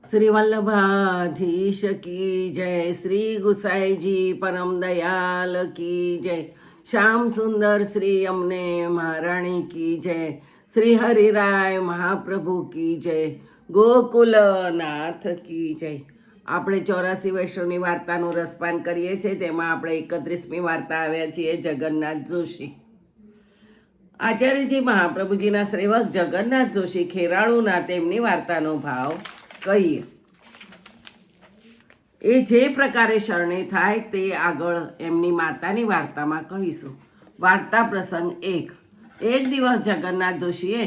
श्री वल्लभाधीश की जय, श्री गुसाई जी परम दयाल की जय, श्याम सुंदर श्री अमने महाराणी की जय, श्री हरिराय महाप्रभु की जय, ગોકુલનાથ કી જય. આપણે 84 વૈષ્ણવની વાર્તાનું રસપાન કરીએ છીએ. તેમાં આપણે 31મી વાર્તા આવ્યા છીએ જગન્નાથ જોશી. આચાર્યજી મહાપ્રભુજીના સેવક જગન્નાથ જોશી ખેરાળુના તેમની વાર્તાનો ભાવ કહીએ. એ જે પ્રકારે શરણે થાય તે આગળ એમની માતાની વાર્તામાં કહીશું. વાર્તા પ્રસંગ 1. એક દિવસ જગન્નાથ જોશીએ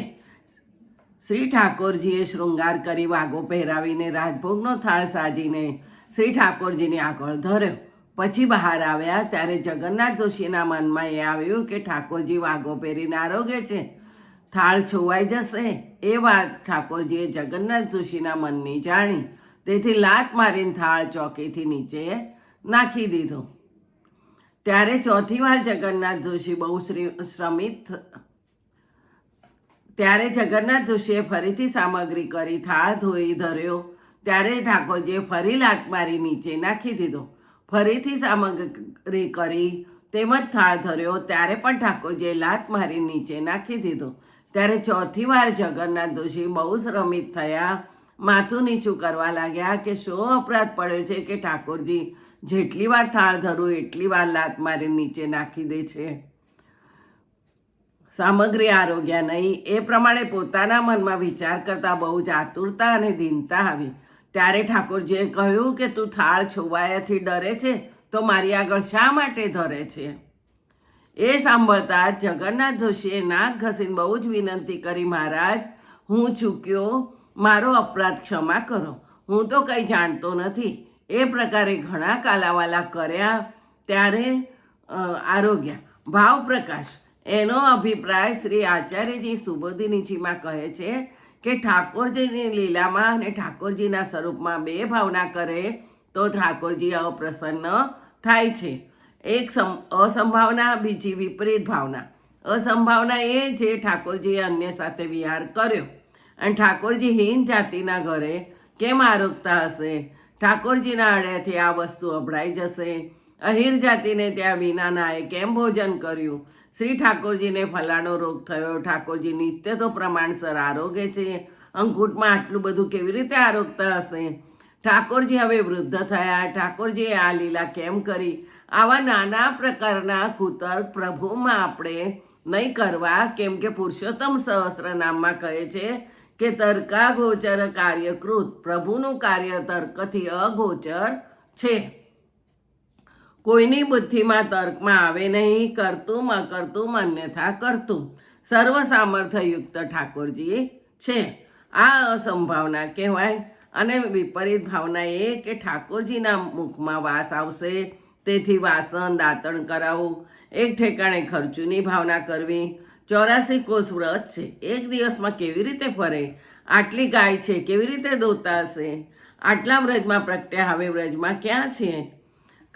શ્રી ઠાકોરજીએ શૃંગાર કરી વાઘો પહેરાવીને રાજભોગનો થાળ સાજીને શ્રી ઠાકોરજીની આગળ ધર્યો. પછી બહાર આવ્યા ત્યારે જગન્નાથ જોશીના મનમાં એ આવ્યું કે ઠાકોરજી વાઘો પહેરીને આરોગે છે, થાળ છોવાઈ જશે. એ વાત ઠાકોરજીએ જગન્નાથ જોશીના મનની જાણી. તેથી લાત મારીને થાળ ચોકીથી નીચે નાખી દીધો. ત્યારે ચોથી વાર જગન્નાથ જોશી બહુ શ્રમિત ત્યારે જગન્નાથ જોશીએ ફરીથી સામગ્રી કરી થાળ ધોઈ ધર્યો. ત્યારે ઠાકોરજીએ ફરી લાત મારી નીચે નાખી દીધો. ફરીથી સામગ્રી કરી તેમજ થાળ ધર્યો. ત્યારે પણ ઠાકોરજીએ લાત મારી નીચે નાખી દીધો. ત્યારે ચોથી વાર જગન્નાથ જોશી બહુ શ્રમિત થયા. માથું નીચું કરવા લાગ્યા કે શો અપરાધ પડ્યો છે કે ઠાકોરજી જેટલી વાર થાળ ધરું એટલી વાર લાત મારી નીચે નાખી દે છે. સામગ્રી આરોગ્યા નહીં. એ પ્રમાણે પોતાના મનમાં વિચાર કરતા બહુ જ આતુરતા અને દીનતા આવી. ત્યારે ઠાકોરજીએ કહ્યું કે તું થાળ છોવાયાથી ડરે છે તો મારી આગળ શા માટે ધરે છે? એ સાંભળતા જગન્નાથ જોશીએ નાક ઘસીને બહુ જ વિનંતી કરી, મહારાજ, હું ચૂક્યો, મારો અપરાધ ક્ષમા કરો, હું તો કંઈ જાણતો નથી. એ પ્રકારે ઘણા કાલાવાલા કર્યા ત્યારે આરોગ્યા. ભાવ પ્રકાશ એનો અભિપ્રાય શ્રી આચાર્યજી સુબોધિનીજીમાં કહે છે કે ઠાકોરજીની લીલામાં અને ઠાકોરજીના સ્વરૂપમાં બે ભાવના કરે તો ઠાકોરજી અપ્રસન્ન થાય છે. એક અસંભાવના, બીજી વિપરીત ભાવના. અસંભાવના એ જે ઠાકોરજીએ અન્ય સાથે વિહાર કર્યો અને ઠાકોરજી હીન જાતિના ઘરે કેમ આરોગતા હશે? ઠાકોરજીના આડેથી આ વસ્તુ અભડાઈ જશે. અહીર જાતિને ત્યાં વિનાનાએ કેમ ભોજન કર્યું? શ્રી ઠાકોરજીને ફલાણો રોગ થયો, ઠાકોરજી નિત્ય તો પ્રમાણસર આરોગે છે, અંકુટમાં આટલું બધું કેવી રીતે આરોગતા હશે? ઠાકોરજી હવે વૃદ્ધ થયા, ઠાકોરજીએ આ લીલા કેમ કરી? આવા નાના પ્રકારના કુતર્ક પ્રભુમાં આપણે નહીં કરવા, કેમ કે પુરુષોત્તમ સહસ્રનામમાં કહે છે કે તર્કાગોચર કાર્યકૃત. પ્રભુનું કાર્ય તર્કથી અગોચર છે. કોઈની બુદ્ધિમાં તર્કમાં આવે નહીં. કરતું અકર્તું અન્યથા કરતું સર્વ સામર્થ્યયુક્ત ઠાકોરજી છે. આ અસંભાવના કહેવાય. અને વિપરીત ભાવના એ કે ઠાકોરજીના મુખમાં વાસ આવશે, તેથી વાસણ દાંતણ કરાવવું, એક ઠેકાણે ખર્ચુની ભાવના કરવી. 84 કોષ વ્રત છે, એક દિવસમાં કેવી રીતે ફરે? આટલી ગાય છે, કેવી રીતે દોતા હશે? આટલા વ્રજમાં પ્રગટ્યા, હવે વ્રજમાં ક્યાં છે?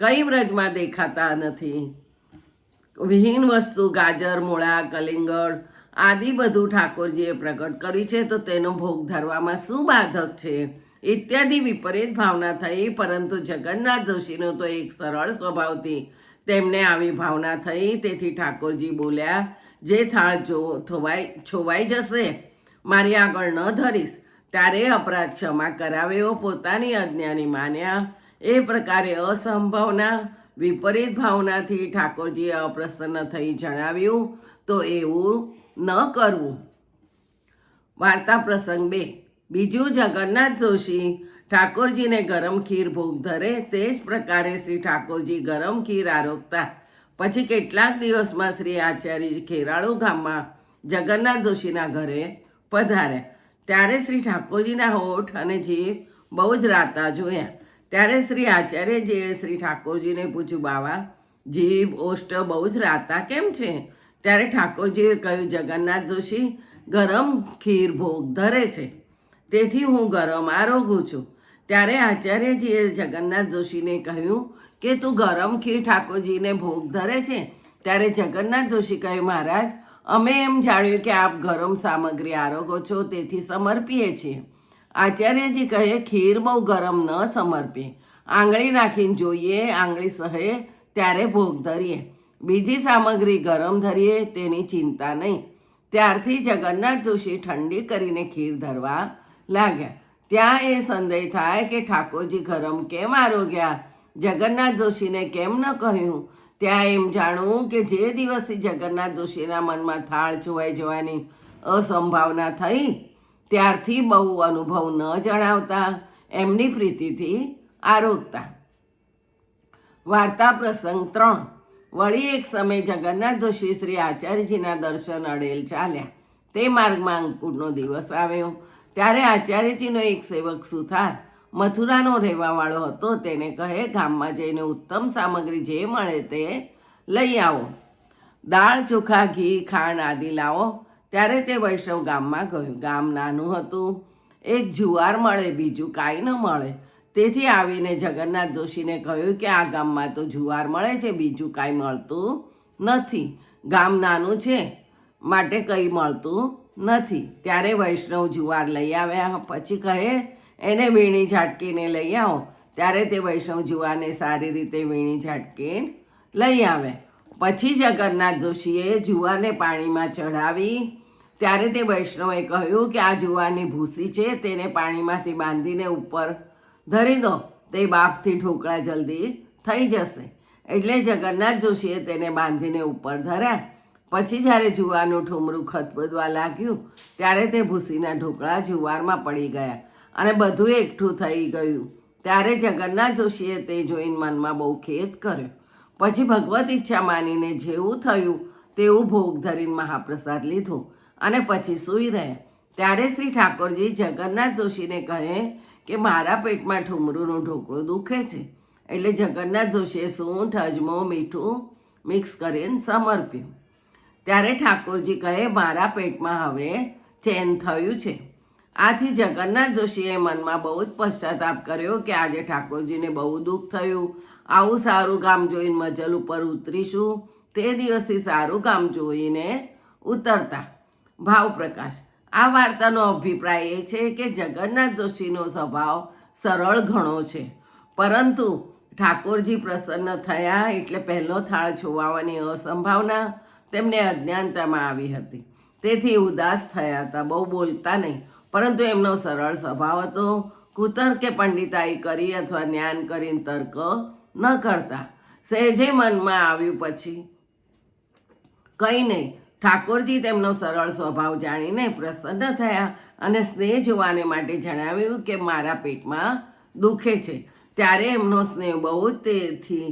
કઈ વ્રજમાં દેખાતા નથી. વિહીન વસ્તુ ગાજર, મૂળા, કલિંગળ આદિ બધું ઠાકોરજીએ પ્રગટ કરી છે, તો તેનો ભોગ ધરવામાં શું બાધક છે? ઇત્યાદિ વિપરીત ભાવના થઈ. પરંતુ જગન્નાથ જોશીનો તો એક સરળ સ્વભાવથી તેમને આવી ભાવના થઈ. તેથી ઠાકોરજી બોલ્યા, જે થાળ છોવાઈ જશે મારી આગળ ન ધરીશ. ત્યારે અપરાધ ક્ષમા કરાવ્યો. પોતાની અજ્ઞાની માન્યા. એ પ્રકારે અસંભાવના વિપરીત ભાવનાથી ઠાકોરજીએ અપ્રસન્ન થઈ જણાવ્યું, તો એવું ન કરવું. વાર્તા પ્રસંગ 2. બીજું, જગન્નાથ જોશી ઠાકોરજીને ગરમ ખીર ભોગ ધરે તે જ પ્રકારે શ્રી ઠાકોરજી ગરમ ખીર આરોગતા. પછી કેટલાક દિવસમાં શ્રી આચાર્ય ખેરાળુ ગામમાં જગન્નાથ જોશીના ઘરે પધાર્યા. ત્યારે શ્રી ઠાકોરજીના હોઠ અને જીભ બહુ જ રાતા જોયા. ત્યારે શ્રી આચાર્યજીએ શ્રી ઠાકોરજીને પૂછ્યું, બાવા, જીભ ઓષ્ટ બહુ જ રાતા કેમ છે? ત્યારે ઠાકોરજીએ કહ્યું, જગન્નાથ જોશી ગરમ ખીર ભોગ ધરે છે, તેથી હું ગરમ આરોગું છું. ત્યારે આચાર્યજીએ જગન્નાથ જોશીને કહ્યું કે તું ગરમ ખીર ઠાકોરજીને ભોગ ધરે છે? ત્યારે જગન્નાથ જોશી કહે, મહારાજ, અમે એમ જાણ્યું કે આપ ગરમ સામગ્રી આરોગો છો, તેથી સમર્પીએ છીએ. આચાર્યજી કહે, ખીર બહુ ગરમ ન સમર્પીએ, આંગળી નાખીને જોઈએ, આંગળી સહે ત્યારે ભોગ ધરીએ, બીજી સામગ્રી ગરમ ધરીએ તેની ચિંતા નહીં. ત્યારથી જગન્નાથ જોશી ઠંડી કરીને ખીર ધરવા લાગ્યા. ત્યાં એ સંદેહ થાય કે ઠાકોરજી ગરમ કેમ આરોગ્યા, જગન્નાથ જોશીને કેમ ન કહ્યું. ત્યાં એમ જાણવું કે જે દિવસથી જગન્નાથ જોશીના મનમાં થાળ છોવાઈ જવાની અસંભાવના થઈ ત્યારથી બહુ અનુભવ ન જણાવતા એમની પ્રીતિથી આરોગતા. વાર્તા પ્રસંગ 3. વળી એક સમય જગન્નાથ જોશી શ્રી આચાર્યજીના દર્શન અડેલ ચાલ્યા. તે માર્ગમાં અંકુરનો દિવસ આવ્યો. ત્યારે આચાર્યજીનો એક સેવક સુથાર મથુરાનો રહેવાવાળો હતો. તેને કહે, ગામમાં જઈને ઉત્તમ સામગ્રી જે મળે તે લઈ આવો, દાળ ચોખા ઘી ખાંડ આદિ લાવો. ત્યારે તે વૈષ્ણવ ગામમાં ગયું. ગામ નાનું હતું, એક જુવાર મળે, બીજું કાંઈ ન મળે. તેથી આવીને જગન્નાથ જોશીને કહ્યું કે આ ગામમાં તો જુવાર મળે છે, બીજું કાંઈ મળતું નથી. ગામ નાનું છે માટે કંઈ મળતું નથી. ત્યારે વૈષ્ણવ જુવાર લઈ આવ્યા. પછી કહે, એને વીણી ઝાટકીને લઈ આવો. ત્યારે તે વૈષ્ણવ જુવારને સારી રીતે વીણી ઝાટકીને લઈ આવે. પછી જગન્નાથ જોશીએ જુવારને પાણીમાં ચઢાવી. ત્યારે તે વૈષ્ણવે કહ્યું કે આ જુવારની ભૂસી છે, તેને પાણીમાંથી બાંધીને ઉપર ધરી દો, તે બાફથી ઢોકળા જલ્દી થઈ જશે. એટલે જગન્નાથ જોશીએ તેને બાંધીને ઉપર ધર્યા. પછી જ્યારે જુવારનું ઠુમરું ખદબદવા લાગ્યું ત્યારે તે ભૂસીના ઢોકળા જુવારમાં પડી ગયા અને બધું એકઠું થઈ ગયું. ત્યારે જગન્નાથ જોશીએ તે જોઈને મનમાં બહુ ખેદ કર્યો. પછી ભગવત ઈચ્છા માનીને જેવું થયું તેવું ભોગ ધરીને મહાપ્રસાદ લીધો અને પછી સૂઈ રહ્યા. ત્યારે શ્રી ઠાકોરજી જગન્નાથ જોશીને કહે કે મારા પેટમાં ઠુમરુંનું ઢોકળું દુખે છે. એટલે જગન્નાથ જોશીએ સૂંઠ, અજમો, મીઠું મિક્સ કરીને સમર્પ્યું. ત્યારે ઠાકોરજી કહે, મારા પેટમાં હવે ચેન થયું છે. આથી જગન્નાથ જોશીએ મનમાં બહુ જ પશ્ચાતાપ કર્યો કે આજે ઠાકોરજીને બહુ દુઃખ થયું. આવું સારું કામ જોઈને મજલ ઉપર ઉતરીશું. તે દિવસથી સારું કામ જોઈને ઉતરતા. ભાવ પ્રકાશ. આ વાર્તાનો અભિપ્રાય એ છે કે જગન્નાથ જોશીનો સ્વભાવ સરળ ઘણો છે, પરંતુ ઠાકોરજી પ્રસન્ન થયા એટલે પહેલો થાળ છોવાવાની અસંભાવના તેમને અજ્ઞાનતામાં આવી હતી. તેથી ઉદાસ થયા હતા, બહુ બોલતા નહીં, પરંતુ એમનો સરળ સ્વભાવ હતો. કુતર્કે પંડિતાઈ કરી અથવા જ્ઞાન કરીને તર્ક ન કરતા. સહેજે મનમાં આવ્યું પછી કંઈ નહીં. ઠાકોરજી તેમનો સરળ સ્વભાવ જાણીને પ્રસન્ન થયા અને સ્નેહ જોવાને માટે જણાવ્યું કે મારા પેટમાં દુખે છે. ત્યારે એમનો સ્નેહ બહુ જ તેથી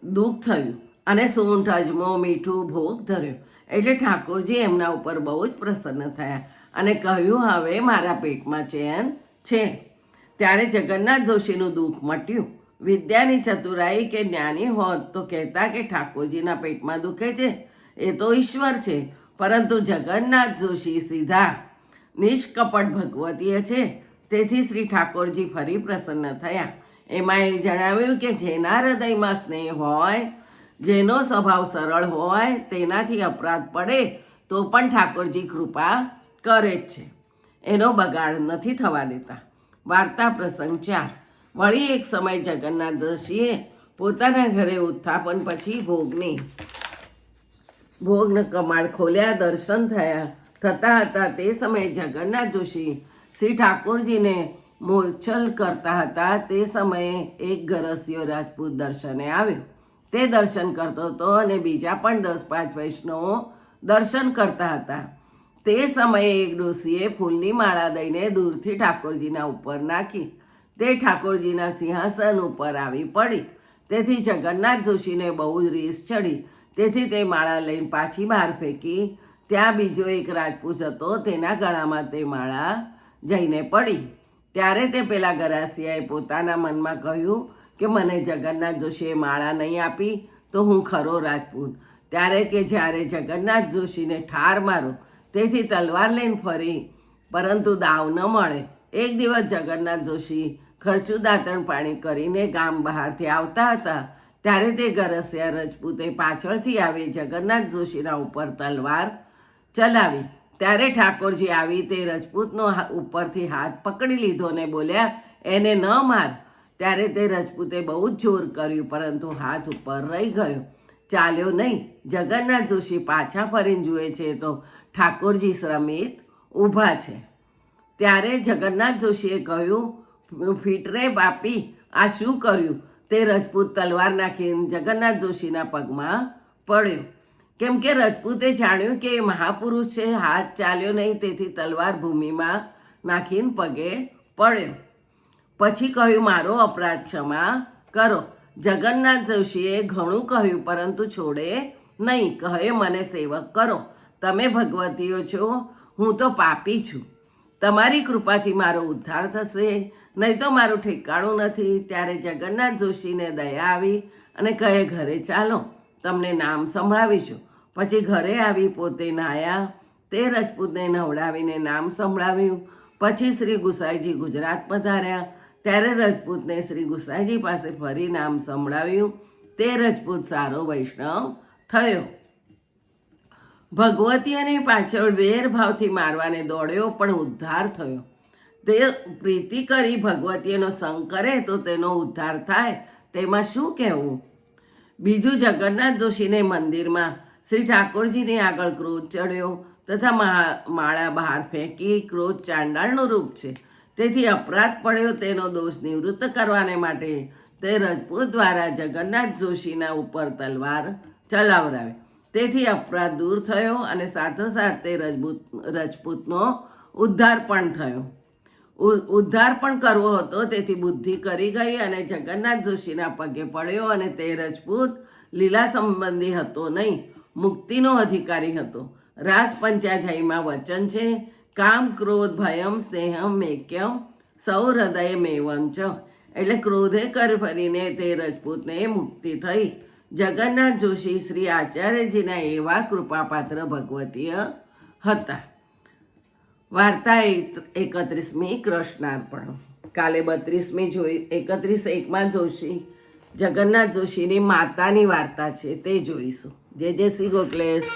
દુઃખ થયું અને સૂંઠ, અજમો, મીઠું ભોગ ધર્યો. એટલે ઠાકોરજી એમના ઉપર બહુ જ પ્રસન્ન થયા અને કહ્યું, હવે મારા પેટમાં ચેન છે. ત્યારે જગન્નાથ જોશીનું દુઃખ મટ્યું. વિદ્યાની ચતુરાઈ કે જ્ઞાની હોત તો કહેતા કે ઠાકોરજીના પેટમાં દુખે છે એ તો ઈશ્વર છે, પરંતુ જગન્નાથ જોશી સીધા નિષ્કપટ ભગવતીય છે. તેથી શ્રી ઠાકોરજી ફરી પ્રસન્ન થયા. એમાં એ જણાવ્યું કે જેના હૃદયમાં સ્નેહ હોય, જેનો સ્વભાવ સરળ હોય, તેનાથી અપરાધ પડે તો પણ ઠાકોરજી કૃપા કરે જ છે, એનો બગાડ નથી થવા દેતા. વાર્તા પ્રસંગ 4. વળી એક સમય જગન્નાથ જોશીએ પોતાના ઘરે ઉત્થાપન પછી ભોગને કમાડ ખોલ્યા. દર્શન થતા હતા. તે સમયે જગન્નાથ જોશી શ્રી ઠાકોરજીને મોરછલ કરતા હતા. તે સમયે એક ગરસિયો રાજપૂત દર્શને આવ્યો. તે દર્શન કરતો હતો અને બીજા પણ 10-5 વૈષ્ણવો દર્શન કરતા હતા. તે સમયે એક ડોશીએ ફૂલની માળા દઈને દૂરથી ઠાકોરજીના ઉપર નાખી. તે ઠાકોરજીના સિંહાસન ઉપર આવી પડી. તેથી જગન્નાથ જોશીને બહુ જ રીસ ચડી. તેથી તે માળા લઈને પાછી બહાર ફેંકી. ત્યાં બીજો એક રાજપૂત હતો, તેના ગળામાં તે માળા જઈને પડી. ત્યારે તે પેલા ગરાસિયાએ પોતાના મનમાં કહ્યું કે મને જગન્નાથ જોશીએ માળા નહીં આપી તો હું ખરો રાજપૂત. ત્યારે કે જ્યારે જગન્નાથ જોશીને ઠાર મારો. તેથી તલવાર લઈને ફરી, પરંતુ દાવ ન મળે. એક દિવસ જગન્નાથ જોશી ખર્ચું દાંતણ પાણી કરીને ગામ બહારથી આવતા હતા. ત્યારે તે ગરસિયા રજપૂતે પાછળથી આવી જગન્નાથ જોશીના ઉપર તલવાર ચલાવી. ત્યારે ઠાકોરજી આવી તે રજપૂતનો ઉપરથી હાથ પકડી લીધો ને બોલ્યા, એને ન માર. ત્યારે તે રજપૂતે બહુ જ જોર કર્યું, પરંતુ હાથ ઉપર રહી ગયો, ચાલ્યો નહીં. જગન્નાથ જોશી પાછા ફરીને જુએ છે તો ઠાકોરજી શ્રમિત ઊભા છે. ત્યારે જગન્નાથ જોશીએ કહ્યું, ફીટ રે બાપી, આ શું કર્યું? તે રજપૂત તલવાર નાખીને જગન્નાથ જોશીના પગમાં પડ્યો. કેમ કે રજપૂતે જાણ્યું કે એ મહાપુરુષ છે, હાથ ચાલ્યો નહીં, તેથી તલવાર ભૂમિમાં નાખીને પગે પડ્યો. પછી કહ્યું, મારો અપરાધ ક્ષમા કરો. જગન્નાથ જોશીએ ઘણું કહ્યું, પરંતુ છોડે નહીં. કહે, મને સેવક કરો, તમે ભગવતીઓ છો, હું તો પાપી છું. તમારી કૃપાથી મારો ઉદ્ધાર થશે, નહીં તો મારું ઠેકાણું નથી. ત્યારે જગન્નાથ જોશીને દયા આવી અને કહે, ઘરે ચાલો, તમને નામ સંભળાવીશું. પછી ઘરે આવી પોતે નાહ્યા, તે રજપૂતને નવડાવીને નામ સંભળાવ્યું. પછી શ્રી ગુસાઈજી ગુજરાત પધાર્યા. ત્યારે રજપૂતને શ્રી ગુસાઈજી પાસે ફરી નામ સંભળાવ્યું. તે રજપૂત સારો વૈષ્ણવ થયો. ભગવતીની પાછળ વેરભાવથી મારવાને દોડ્યો, પણ ઉદ્ધાર થયો. તે પ્રીતિ કરી ભગવતીનો સંગ કરે તો તેનો ઉદ્ધાર થાય, તેમાં શું કહેવું? બીજું, જગન્નાથ જોશીને મંદિરમાં શ્રી ઠાકોરજીની આગળ ક્રોધ ચડ્યો તથા માળા બહાર ફેંકી. ક્રોધ ચાંડાળનું રૂપ છે, તેથી અપરાધ પડ્યો. તેનો દોષ નિવૃત્ત કરવાને માટે તે રજપૂત દ્વારા જગન્નાથ જોશીના ઉપર તલવાર ચલાવરાવી. તેથી અપરાધ દૂર થયો અને સાથોસાથ તે રજપૂતનો ઉદ્ધાર પણ થયો. ઉદ્ધાર પણ કરવો હતો, તેથી બુદ્ધિ કરી ગઈ અને જગન્નાથ જોશીના પગે પડ્યો. અને તે રજપૂત લીલા સંબંધી હતો નહીં, મુક્તિનો અધિકારી હતો. રાસ પંચાધ્યાયીમાં વચન છે, કામ ક્રોધ ભયમ સ્નેહમ મેક્યમ સૌ હૃદય મેવમ ચ. એટલે ક્રોધે કર ફરીને તે રજપૂતને મુક્તિ થઈ. જગન્નાથ જોશી શ્રી આચાર્યજીના એવા કૃપાપાત્ર ભગવતીય હતા. વાર્તા 31મી કૃષ્ણાર્પણ. કાલે 32મી 31 જોશી જગન્નાથ જોશીની માતાની વાર્તા છે, તે જોઈશું. જય જય શ્રી ગોકલેશ.